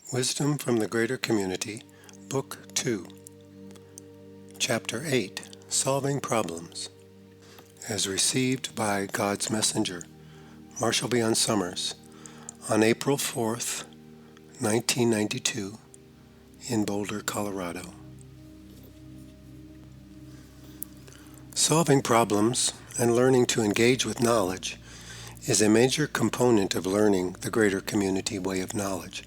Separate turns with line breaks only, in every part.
Wisdom from the Greater Community, Book 2, Chapter 8, Solving Problems, as received by God's Messenger, Marshall B. Summers, on April 4th, 1992, in Boulder, Colorado. Solving problems and learning to engage with knowledge is a major component of learning the Greater Community way of knowledge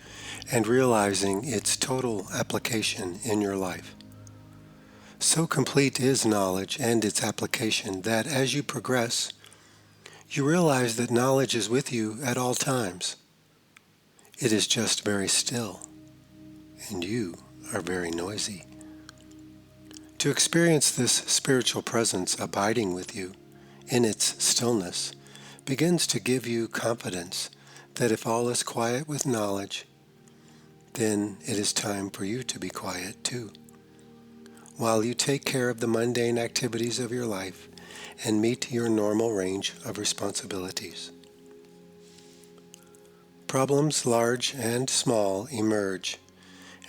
and realizing its total application in your life. So complete is knowledge and its application that as you progress, you realize that knowledge is with you at all times. It is just very still, and you are very noisy. To experience this spiritual presence abiding with you in its stillness begins to give you confidence that if all is quiet with knowledge, then it is time for you to be quiet too, while you take care of the mundane activities of your life and meet your normal range of responsibilities. Problems large and small emerge,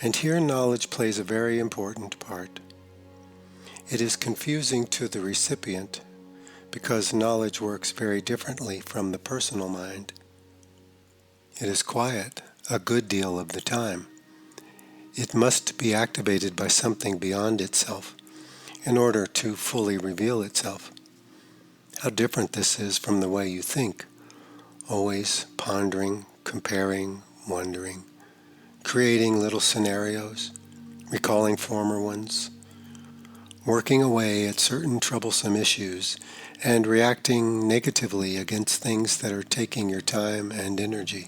and here knowledge plays a very important part. It is confusing to the recipient because knowledge works very differently from the personal mind. It is quiet a good deal of the time. It must be activated by something beyond itself in order to fully reveal itself. How different this is from the way you think, always pondering, comparing, wondering, creating little scenarios, recalling former ones, working away at certain troublesome issues, and reacting negatively against things that are taking your time and energy.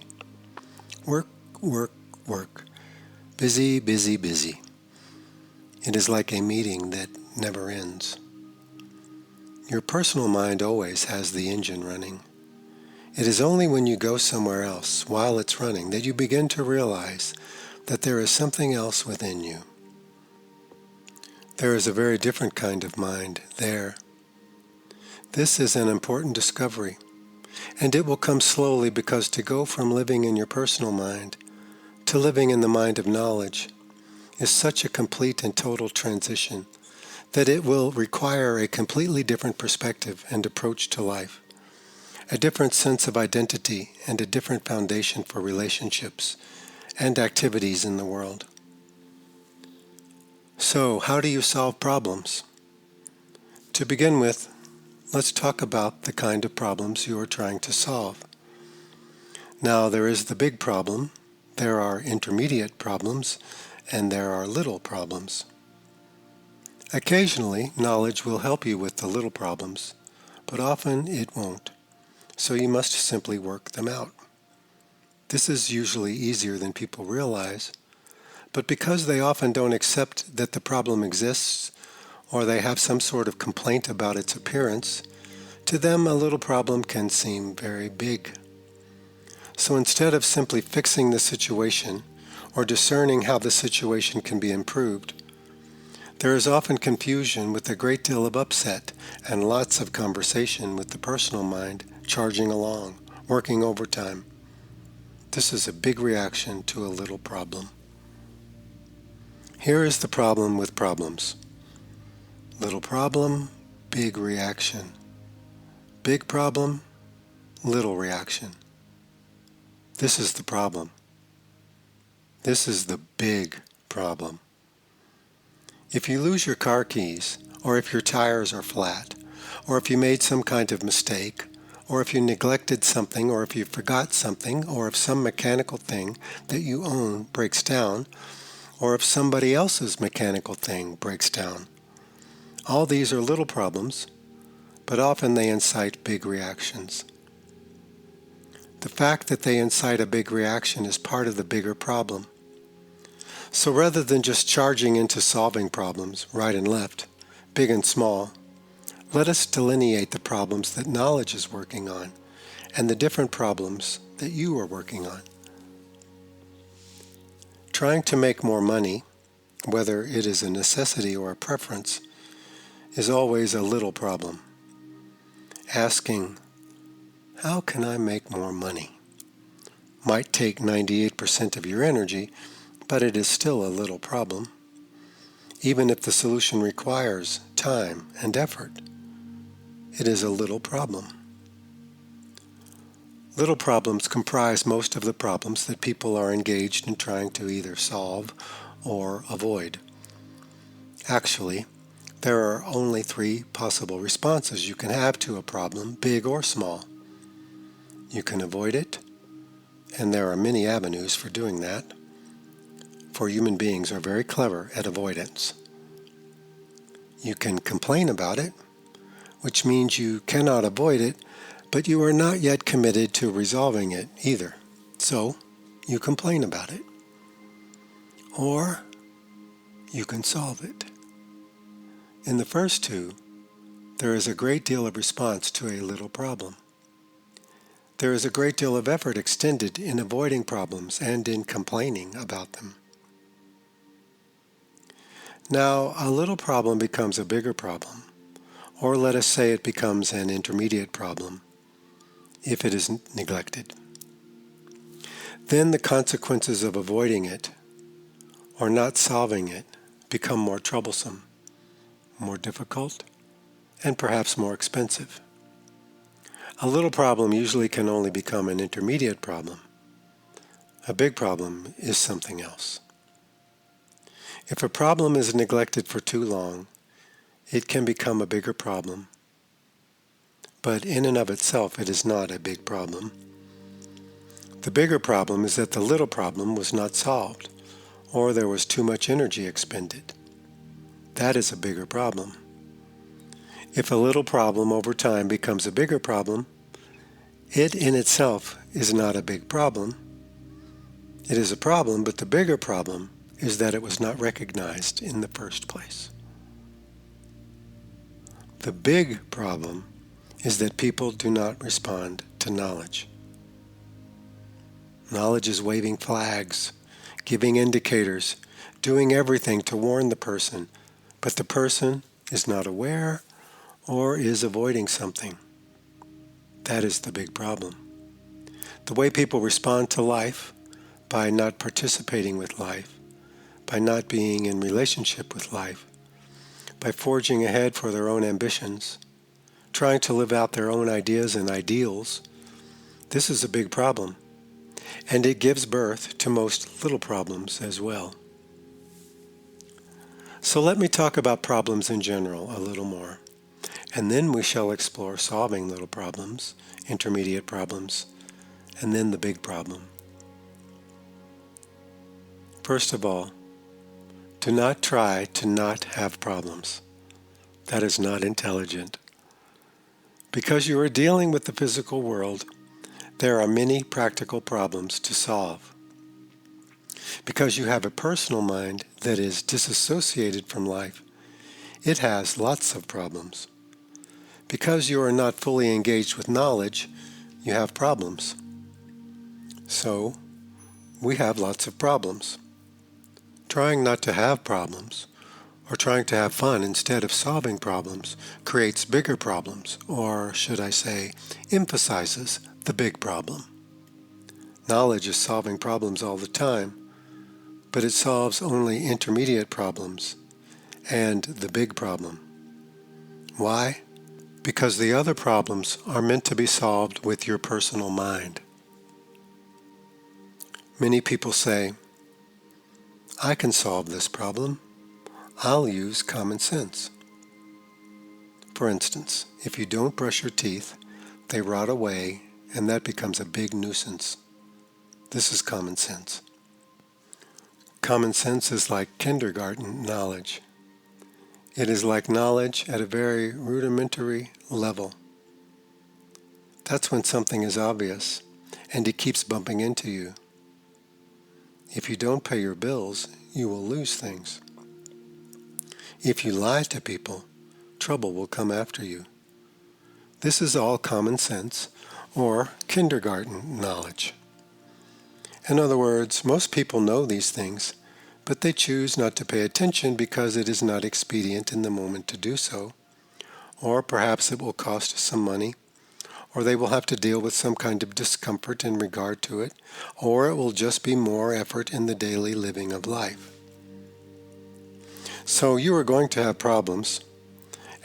Work, work, work. Busy, busy, busy. It is like a meeting that never ends. Your personal mind always has the engine running. It is only when you go somewhere else while it's running that you begin to realize that there is something else within you. There is a very different kind of mind there. This is an important discovery, and it will come slowly because to go from living in your personal mind to living in the mind of knowledge is such a complete and total transition that it will require a completely different perspective and approach to life, a different sense of identity and a different foundation for relationships and activities in the world. So, how do you solve problems? To begin with, let's talk about the kind of problems you are trying to solve. Now, there is the big problem, there are intermediate problems, and there are little problems. Occasionally, knowledge will help you with the little problems, but often it won't, so you must simply work them out. This is usually easier than people realize, but because they often don't accept that the problem exists, or they have some sort of complaint about its appearance, to them a little problem can seem very big. So instead of simply fixing the situation or discerning how the situation can be improved, there is often confusion with a great deal of upset and lots of conversation with the personal mind charging along, working overtime. This is a big reaction to a little problem. Here is the problem with problems. Little problem, big reaction. Big problem, little reaction. This is the problem. This is the big problem. If you lose your car keys, or if your tires are flat, or if you made some kind of mistake, or if you neglected something, or if you forgot something, or if some mechanical thing that you own breaks down, or if somebody else's mechanical thing breaks down, all these are little problems, but often they incite big reactions. The fact that they incite a big reaction is part of the bigger problem. So rather than just charging into solving problems, right and left, big and small, let us delineate the problems that knowledge is working on and the different problems that you are working on. Trying to make more money, whether it is a necessity or a preference, is always a little problem. Asking, how can I make more money, might take 98% of your energy, but it is still a little problem. Even if the solution requires time and effort, it is a little problem. Little problems comprise most of the problems that people are engaged in trying to either solve or avoid. Actually, there are only 3 possible responses you can have to a problem, big or small. You can avoid it, and there are many avenues for doing that, for human beings are very clever at avoidance. You can complain about it, which means you cannot avoid it, but you are not yet committed to resolving it either. So, you complain about it. Or, you can solve it. In the first 2, there is a great deal of response to a little problem. There is a great deal of effort extended in avoiding problems and in complaining about them. Now, a little problem becomes a bigger problem, or let us say it becomes an intermediate problem, if it is neglected. Then the consequences of avoiding it, or not solving it, become more troublesome, more difficult, and perhaps more expensive. A little problem usually can only become an intermediate problem. A big problem is something else. If a problem is neglected for too long, it can become a bigger problem. But in and of itself, it is not a big problem. The bigger problem is that the little problem was not solved, or there was too much energy expended. That is a bigger problem. If a little problem over time becomes a bigger problem, it in itself is not a big problem. It is a problem, but the bigger problem is that it was not recognized in the first place. The big problem is that people do not respond to knowledge. Knowledge is waving flags, giving indicators, doing everything to warn the person, but the person is not aware or is avoiding something. That is the big problem. The way people respond to life, by not participating with life, by not being in relationship with life, by forging ahead for their own ambitions, trying to live out their own ideas and ideals, this is a big problem. And it gives birth to most little problems as well. So let me talk about problems in general a little more, and then we shall explore solving little problems, intermediate problems, and then the big problem. First of all, do not try to not have problems. That is not intelligent. Because you are dealing with the physical world, there are many practical problems to solve. Because you have a personal mind that is disassociated from life, it has lots of problems. Because you are not fully engaged with knowledge, you have problems. So, we have lots of problems. Trying not to have problems, or trying to have fun instead of solving problems, creates bigger problems, or should I say, emphasizes the big problem. Knowledge is solving problems all the time, but it solves only intermediate problems and the big problem. Why? Because the other problems are meant to be solved with your personal mind. Many people say, I can solve this problem. I'll use common sense. For instance, if you don't brush your teeth, they rot away, and that becomes a big nuisance. This is common sense. Common sense is like kindergarten knowledge. It is like knowledge at a very rudimentary level. That's when something is obvious, and it keeps bumping into you. If you don't pay your bills, you will lose things. If you lie to people, trouble will come after you. This is all common sense, or kindergarten knowledge. In other words, most people know these things, but they choose not to pay attention because it is not expedient in the moment to do so, or perhaps it will cost some money, or they will have to deal with some kind of discomfort in regard to it, or it will just be more effort in the daily living of life. So you are going to have problems,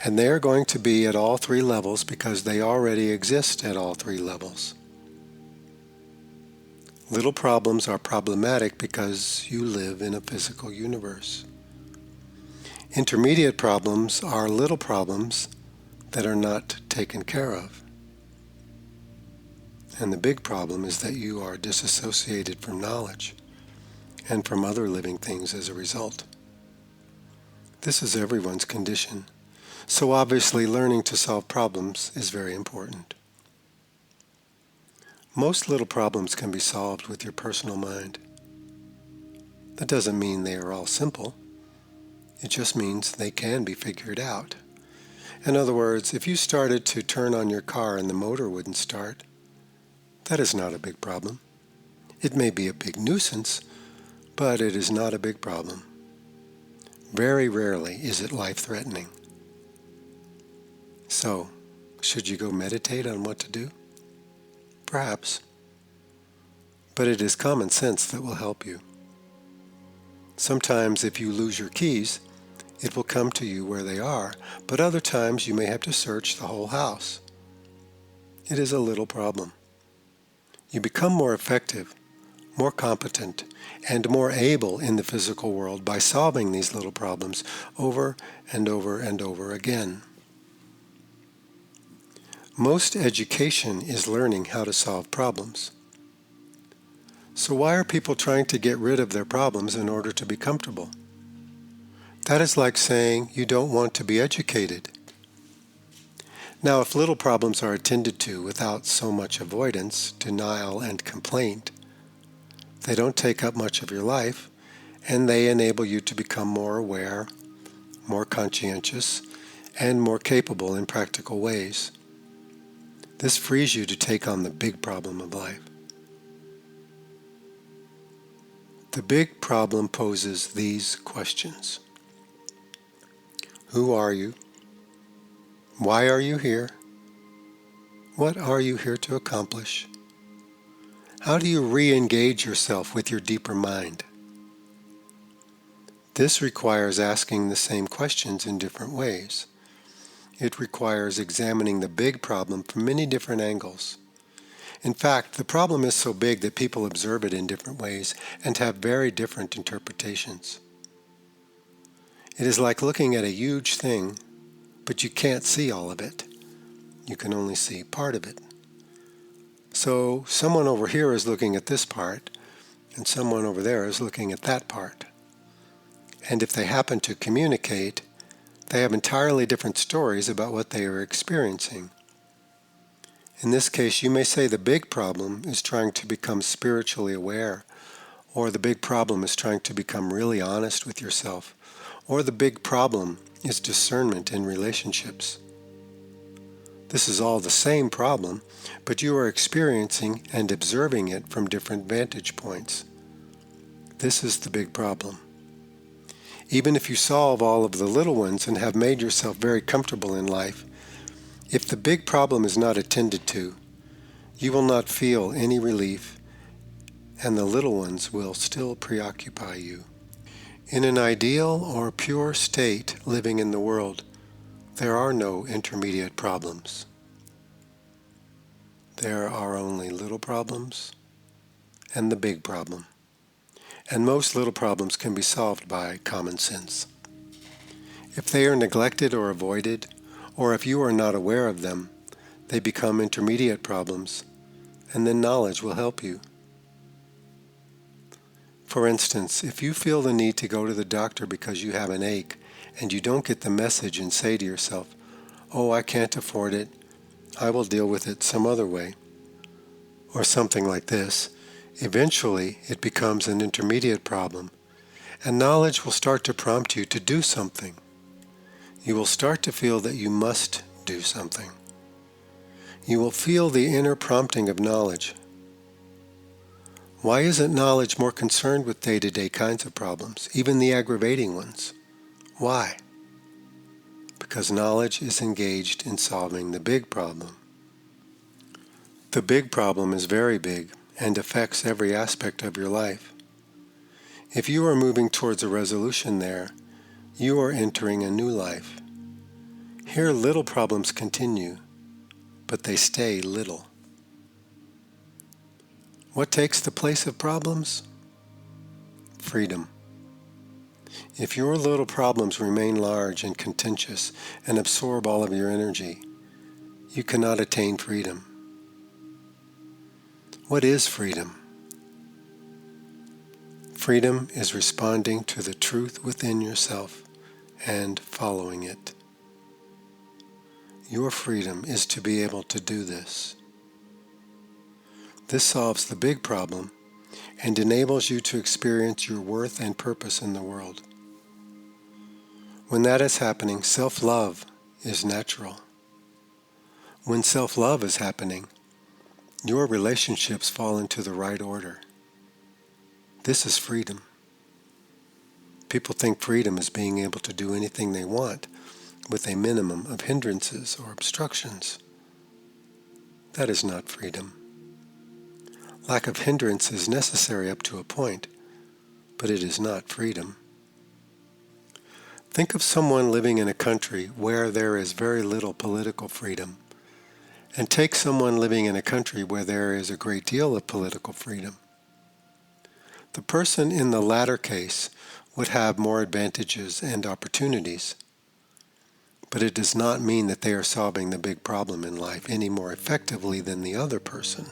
and they are going to be at all three levels because they already exist at all three levels. Little problems are problematic because you live in a physical universe. Intermediate problems are little problems that are not taken care of. And the big problem is that you are disassociated from knowledge and from other living things as a result. This is everyone's condition. So obviously learning to solve problems is very important. Most little problems can be solved with your personal mind. That doesn't mean they are all simple. It just means they can be figured out. In other words, if you started to turn on your car and the motor wouldn't start, that is not a big problem. It may be a big nuisance, but it is not a big problem. Very rarely is it life-threatening. So, should you go meditate on what to do? Perhaps. But it is common sense that will help you. Sometimes if you lose your keys, it will come to you where they are, but other times you may have to search the whole house. It is a little problem. You become more effective, more competent, and more able in the physical world by solving these little problems over and over and over again. Most education is learning how to solve problems. So why are people trying to get rid of their problems in order to be comfortable? That is like saying you don't want to be educated. Now, if little problems are attended to without so much avoidance, denial, and complaint, they don't take up much of your life, and they enable you to become more aware, more conscientious, and more capable in practical ways. This frees you to take on the big problem of life. The big problem poses these questions. Who are you? Why are you here? What are you here to accomplish? How do you re-engage yourself with your deeper mind? This requires asking the same questions in different ways. It requires examining the big problem from many different angles. In fact, the problem is so big that people observe it in different ways and have very different interpretations. It is like looking at a huge thing, but you can't see all of it. You can only see part of it. So someone over here is looking at this part, and someone over there is looking at that part. And if they happen to communicate, they have entirely different stories about what they are experiencing. In this case, you may say the big problem is trying to become spiritually aware, or the big problem is trying to become really honest with yourself, or the big problem is discernment in relationships. This is all the same problem, but you are experiencing and observing it from different vantage points. This is the big problem. Even if you solve all of the little ones and have made yourself very comfortable in life, if the big problem is not attended to, you will not feel any relief, and the little ones will still preoccupy you. In an ideal or pure state living in the world, there are no intermediate problems. There are only little problems and the big problem. And most little problems can be solved by common sense. If they are neglected or avoided, or if you are not aware of them, they become intermediate problems, and then knowledge will help you. For instance, if you feel the need to go to the doctor because you have an ache, and you don't get the message and say to yourself, "Oh, I can't afford it, I will deal with it some other way," or something like this, eventually it becomes an intermediate problem, and knowledge will start to prompt you to do something. You will start to feel that you must do something. You will feel the inner prompting of knowledge. Why isn't knowledge more concerned with day-to-day kinds of problems, even the aggravating ones? Why? Because knowledge is engaged in solving the big problem. The big problem is very big and affects every aspect of your life. If you are moving towards a resolution there, you are entering a new life. Here little problems continue, but they stay little. What takes the place of problems? Freedom. If your little problems remain large and contentious and absorb all of your energy, you cannot attain freedom. What is freedom? Freedom is responding to the truth within yourself and following it. Your freedom is to be able to do this. This solves the big problem and enables you to experience your worth and purpose in the world. When that is happening, self-love is natural. When self-love is happening, your relationships fall into the right order. This is freedom. People think freedom is being able to do anything they want with a minimum of hindrances or obstructions. That is not freedom. Lack of hindrance is necessary up to a point, but it is not freedom. Think of someone living in a country where there is very little political freedom, and take someone living in a country where there is a great deal of political freedom. The person in the latter case would have more advantages and opportunities, but it does not mean that they are solving the big problem in life any more effectively than the other person.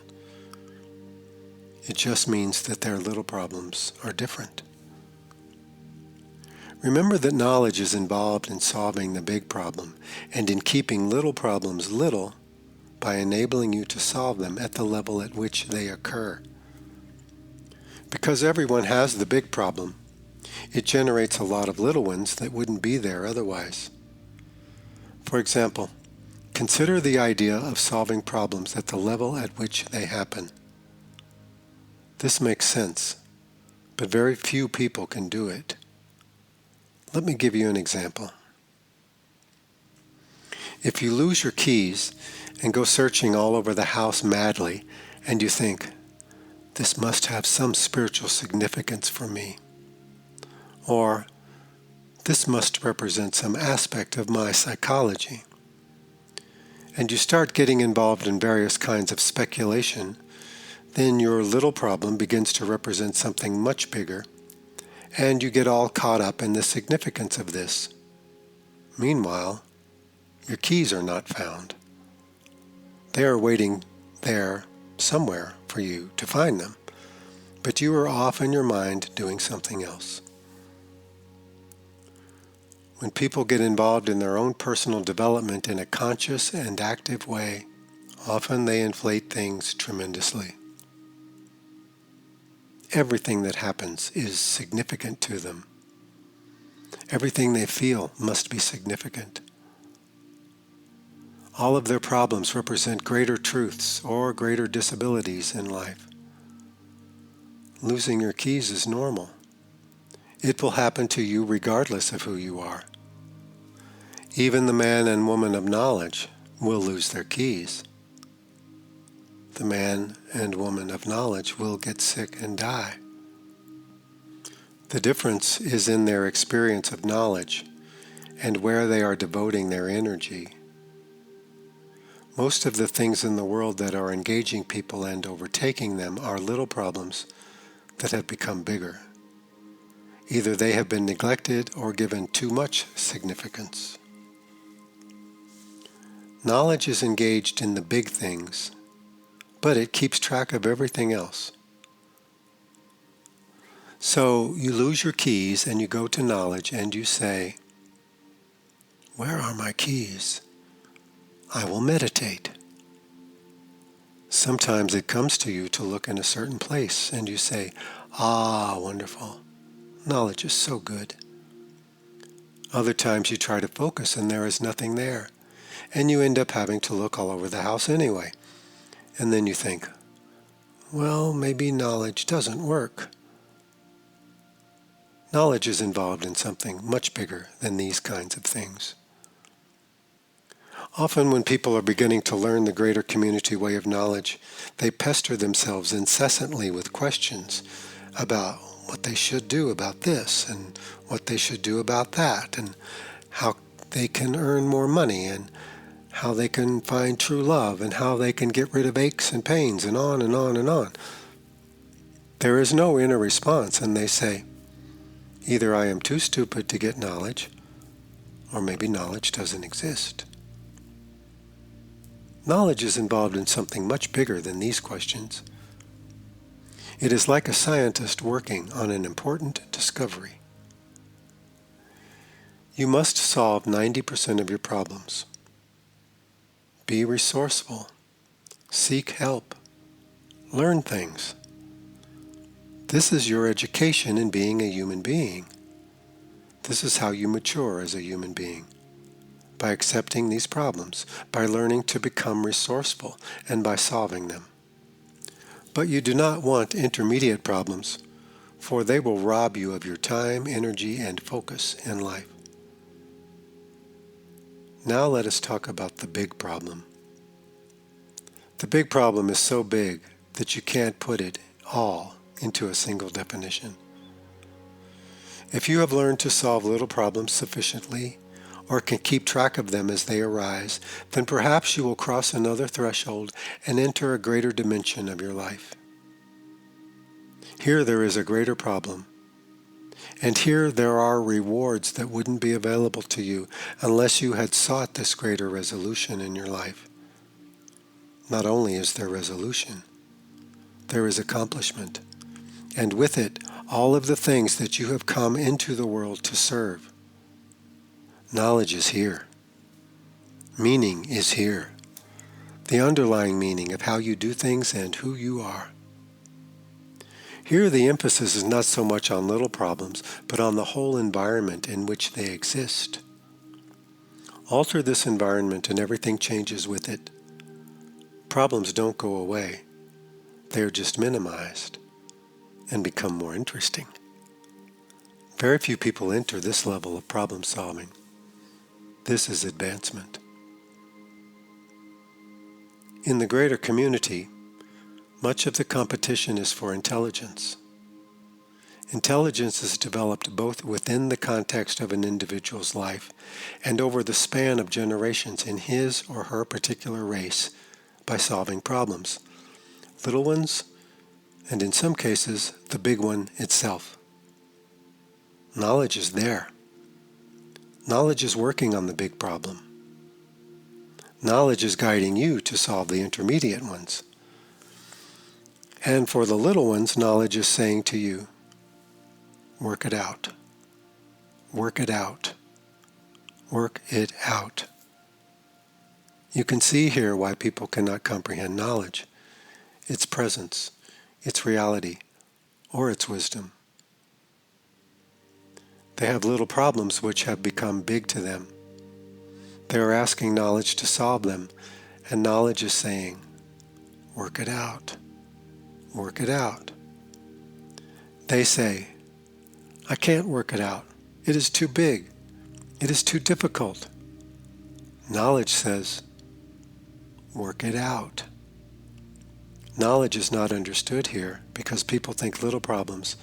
It just means that their little problems are different. Remember that knowledge is involved in solving the big problem and in keeping little problems little by enabling you to solve them at the level at which they occur. Because everyone has the big problem, it generates a lot of little ones that wouldn't be there otherwise. For example, consider the idea of solving problems at the level at which they happen. This makes sense, but very few people can do it. Let me give you an example. If you lose your keys and go searching all over the house madly, and you think, this must have some spiritual significance for me, or this must represent some aspect of my psychology, and you start getting involved in various kinds of speculation, then your little problem begins to represent something much bigger, and you get all caught up in the significance of this. Meanwhile, your keys are not found. They are waiting there somewhere for you to find them, but you are off in your mind doing something else. When people get involved in their own personal development in a conscious and active way, often they inflate things tremendously. Everything that happens is significant to them. Everything they feel must be significant. All of their problems represent greater truths or greater disabilities in life. Losing your keys is normal. It will happen to you regardless of who you are. Even the man and woman of knowledge will lose their keys. The man and woman of knowledge will get sick and die. The difference is in their experience of knowledge and where they are devoting their energy. Most of the things in the world that are engaging people and overtaking them are little problems that have become bigger. Either they have been neglected or given too much significance. Knowledge is engaged in the big things, but it keeps track of everything else. So you lose your keys and you go to knowledge and you say, "Where are my keys? I will meditate." Sometimes it comes to you to look in a certain place and you say, "Ah, wonderful. Knowledge is so good." Other times you try to focus and there is nothing there, and you end up having to look all over the house anyway. And then you think, well, maybe knowledge doesn't work. Knowledge is involved in something much bigger than these kinds of things. Often when people are beginning to learn the greater community way of knowledge, they pester themselves incessantly with questions about what they should do about this and what they should do about that and how they can earn more money and how they can find true love and how they can get rid of aches and pains and on and on and on. There is no inner response, and they say, either I am too stupid to get knowledge, or maybe knowledge doesn't exist. Knowledge is involved in something much bigger than these questions. It is like a scientist working on an important discovery. You must solve 90% of your problems. Be resourceful. Seek help. Learn things. This is your education in being a human being. This is how you mature as a human being. By accepting these problems, by learning to become resourceful, and by solving them. But you do not want intermediate problems, for they will rob you of your time, energy, and focus in life. Now let us talk about the big problem. The big problem is so big that you can't put it all into a single definition. If you have learned to solve little problems sufficiently, or can keep track of them as they arise, then perhaps you will cross another threshold and enter a greater dimension of your life. Here there is a greater problem, and here there are rewards that wouldn't be available to you unless you had sought this greater resolution in your life. Not only is there resolution, there is accomplishment, and with it all of the things that you have come into the world to serve. Knowledge is here. Meaning is here. The underlying meaning of how you do things and who you are. Here the emphasis is not so much on little problems, but on the whole environment in which they exist. Alter this environment and everything changes with it. Problems don't go away. They are just minimized and become more interesting. Very few people enter this level of problem solving. This is advancement. In the greater community, much of the competition is for intelligence. Intelligence is developed both within the context of an individual's life and over the span of generations in his or her particular race by solving problems, little ones, and in some cases, the big one itself. Knowledge is there. Knowledge is working on the big problem. Knowledge is guiding you to solve the intermediate ones. And for the little ones, knowledge is saying to you, work it out. Work it out. Work it out. You can see here why people cannot comprehend knowledge, its presence, its reality, or its wisdom. They have little problems which have become big to them. They are asking knowledge to solve them, and knowledge is saying, work it out. Work it out. They say, I can't work it out. It is too big. It is too difficult. Knowledge says, work it out. Knowledge is not understood here because people think little problems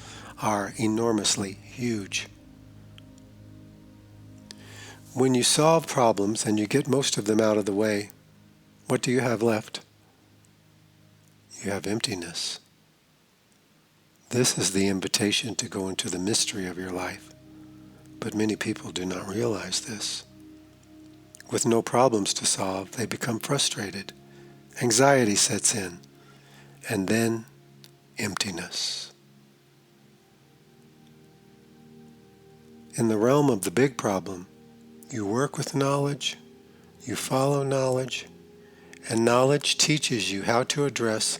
are enormously huge. When you solve problems and you get most of them out of the way, what do you have left? You have emptiness. This is the invitation to go into the mystery of your life, but many people do not realize this. With no problems to solve, they become frustrated. Anxiety sets in, and then emptiness. In the realm of the big problem, you work with knowledge, you follow knowledge, and knowledge teaches you how to address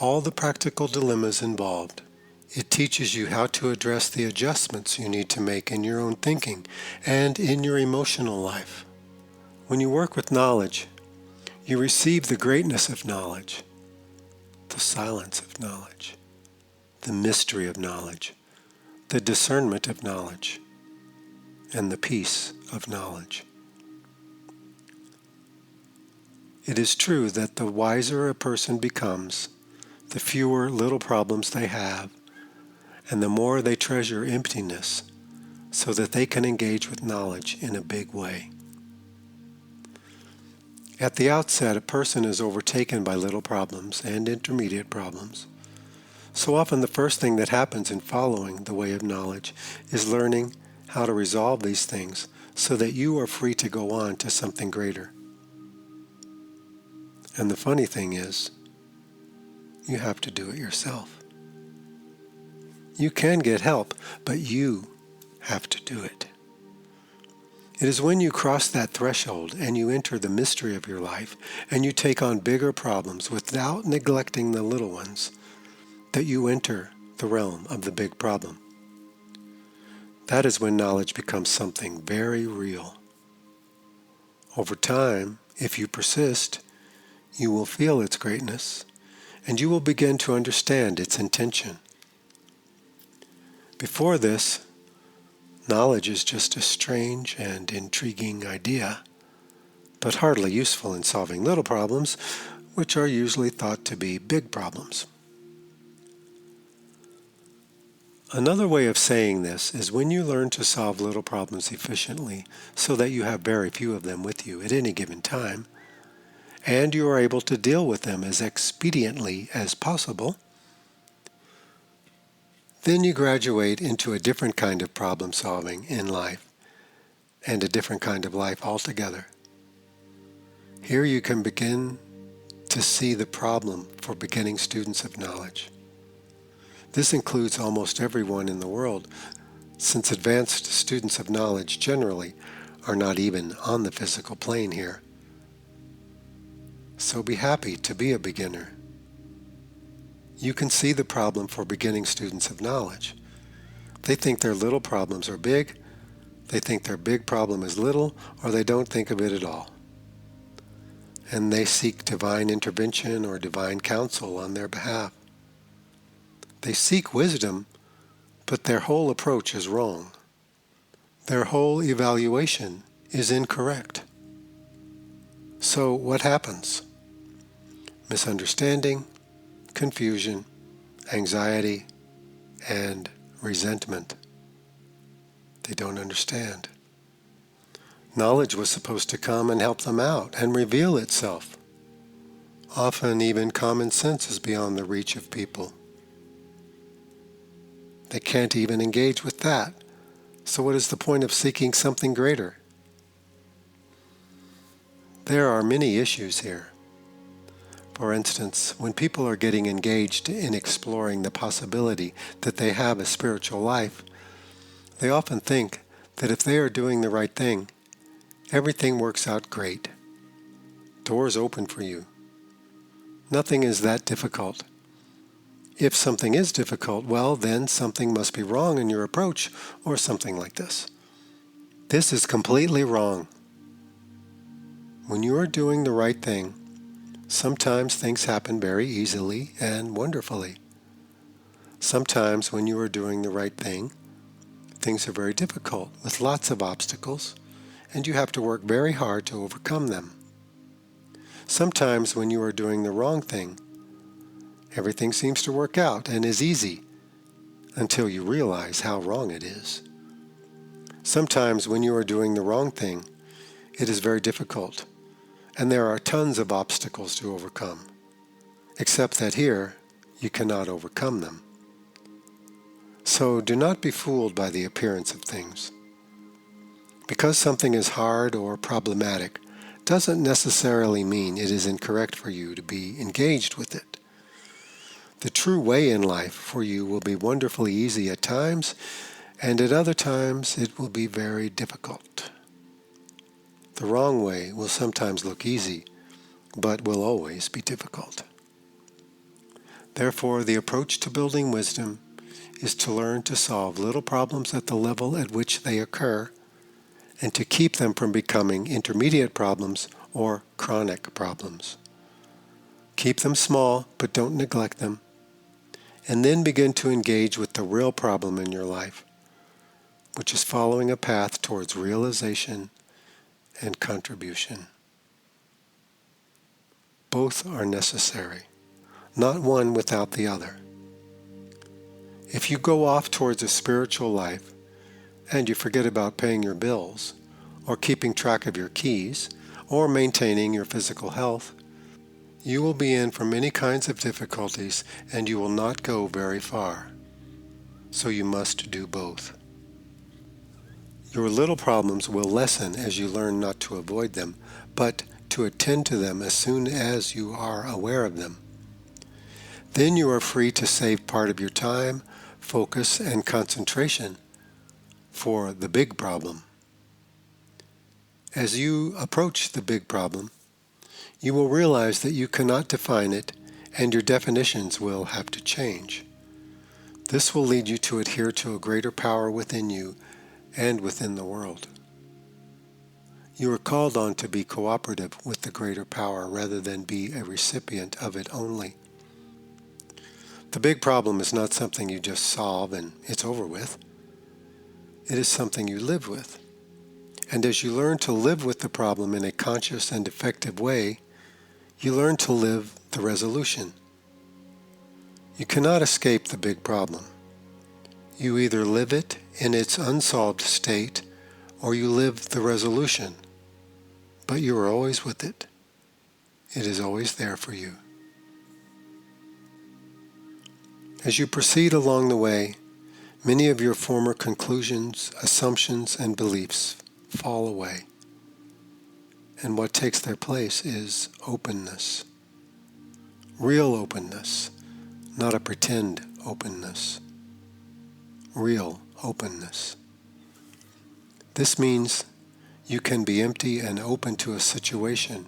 all the practical dilemmas involved. It teaches you how to address the adjustments you need to make in your own thinking and in your emotional life. When you work with knowledge, you receive the greatness of knowledge, the silence of knowledge, the mystery of knowledge, the discernment of knowledge, and the peace of knowledge. It is true that the wiser a person becomes, the fewer little problems they have, and the more they treasure emptiness so that they can engage with knowledge in a big way. At the outset, a person is overtaken by little problems and intermediate problems. So often the first thing that happens in following the way of knowledge is learning how to resolve these things so that you are free to go on to something greater. And the funny thing is, you have to do it yourself. You can get help, but you have to do it. It is when you cross that threshold and you enter the mystery of your life and you take on bigger problems without neglecting the little ones that you enter the realm of the big problem. That is when knowledge becomes something very real. Over time, if you persist, you will feel its greatness and you will begin to understand its intention. Before this, knowledge is just a strange and intriguing idea, but hardly useful in solving little problems, which are usually thought to be big problems. Another way of saying this is when you learn to solve little problems efficiently so that you have very few of them with you at any given time, and you are able to deal with them as expediently as possible, then you graduate into a different kind of problem solving in life and a different kind of life altogether. Here you can begin to see the problem for beginning students of knowledge. This includes almost everyone in the world, since advanced students of knowledge generally are not even on the physical plane here. So be happy to be a beginner. You can see the problem for beginning students of knowledge. They think their little problems are big, they think their big problem is little, or they don't think of it at all. And they seek divine intervention or divine counsel on their behalf. They seek wisdom, but their whole approach is wrong. Their whole evaluation is incorrect. So what happens? Misunderstanding, confusion, anxiety, and resentment. They don't understand. Knowledge was supposed to come and help them out and reveal itself. Often even common sense is beyond the reach of people. They can't even engage with that. So what is the point of seeking something greater? There are many issues here. For instance, when people are getting engaged in exploring the possibility that they have a spiritual life, they often think that if they are doing the right thing, everything works out great. Doors open for you. Nothing is that difficult. If something is difficult, well, then something must be wrong in your approach, or something like this. This is completely wrong. When you are doing the right thing, sometimes things happen very easily and wonderfully. Sometimes when you are doing the right thing, things are very difficult with lots of obstacles, and you have to work very hard to overcome them. Sometimes when you are doing the wrong thing, everything seems to work out and is easy until you realize how wrong it is. Sometimes when you are doing the wrong thing, it is very difficult, and there are tons of obstacles to overcome, except that here you cannot overcome them. So do not be fooled by the appearance of things. Because something is hard or problematic doesn't necessarily mean it is incorrect for you to be engaged with it. The true way in life for you will be wonderfully easy at times, and at other times it will be very difficult. The wrong way will sometimes look easy, but will always be difficult. Therefore, the approach to building wisdom is to learn to solve little problems at the level at which they occur, and to keep them from becoming intermediate problems or chronic problems. Keep them small, but don't neglect them, and then begin to engage with the real problem in your life, which is following a path towards realization and contribution. Both are necessary, not one without the other. If you go off towards a spiritual life and you forget about paying your bills, or keeping track of your keys, or maintaining your physical health, you will be in for many kinds of difficulties and you will not go very far. So you must do both. Your little problems will lessen as you learn not to avoid them, but to attend to them as soon as you are aware of them. Then you are free to save part of your time, focus, and concentration for the big problem. As you approach the big problem, you will realize that you cannot define it, and your definitions will have to change. This will lead you to adhere to a greater power within you and within the world. You are called on to be cooperative with the greater power rather than be a recipient of it only. The big problem is not something you just solve and it's over with. It is something you live with. And as you learn to live with the problem in a conscious and effective way, you learn to live the resolution. You cannot escape the big problem. You either live it in its unsolved state, or you live the resolution. But you are always with it. It is always there for you. As you proceed along the way, many of your former conclusions, assumptions, and beliefs fall away. And what takes their place is openness. Real openness, not a pretend openness. Real openness. This means you can be empty and open to a situation,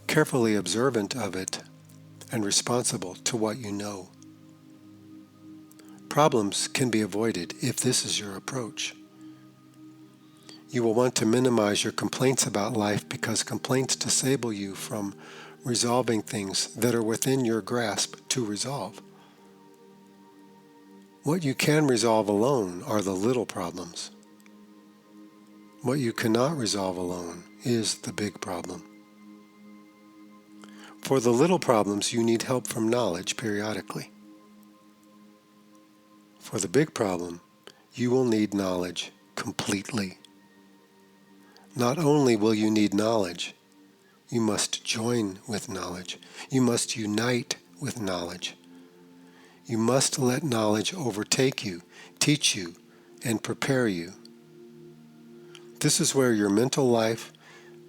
carefully observant of it, and responsible to what you know. Problems can be avoided if this is your approach. You will want to minimize your complaints about life because complaints disable you from resolving things that are within your grasp to resolve. What you can resolve alone are the little problems. What you cannot resolve alone is the big problem. For the little problems, you need help from knowledge periodically. For the big problem, you will need knowledge completely. Not only will you need knowledge, you must join with knowledge. You must unite with knowledge. You must let knowledge overtake you, teach you, and prepare you. This is where your mental life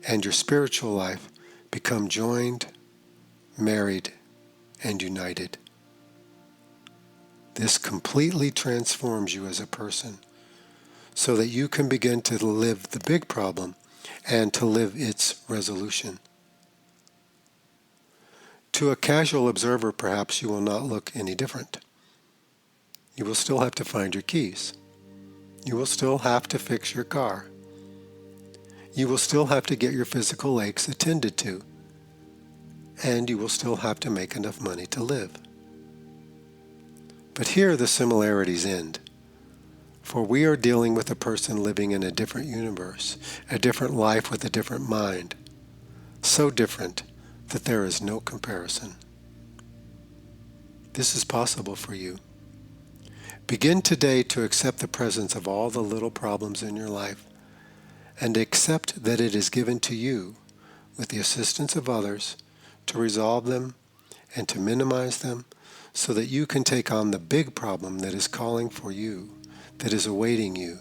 and your spiritual life become joined, married, and united. This completely transforms you as a person so that you can begin to live the big problem and to live its resolution. To a casual observer, perhaps you will not look any different. You will still have to find your keys. You will still have to fix your car. You will still have to get your physical aches attended to. And you will still have to make enough money to live. But here the similarities end. For we are dealing with a person living in a different universe, a different life with a different mind. So different that there is no comparison. This is possible for you. Begin today to accept the presence of all the little problems in your life and accept that it is given to you with the assistance of others to resolve them and to minimize them so that you can take on the big problem that is calling for you, that is awaiting you,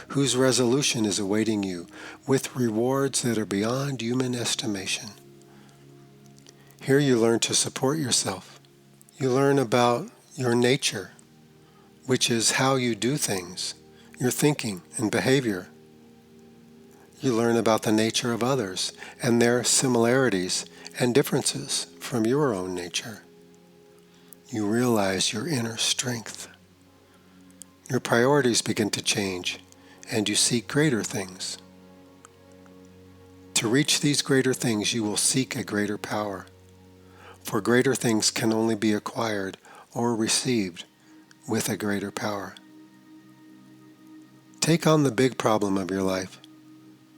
whose resolution is awaiting you with rewards that are beyond human estimation. Here you learn to support yourself. You learn about your nature, which is how you do things, your thinking and behavior. You learn about the nature of others and their similarities and differences from your own nature. You realize your inner strength. Your priorities begin to change, and you seek greater things. To reach these greater things, you will seek a greater power, for greater things can only be acquired or received with a greater power. Take on the big problem of your life.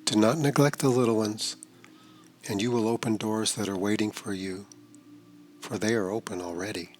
Do not neglect the little ones, and you will open doors that are waiting for you, for they are open already.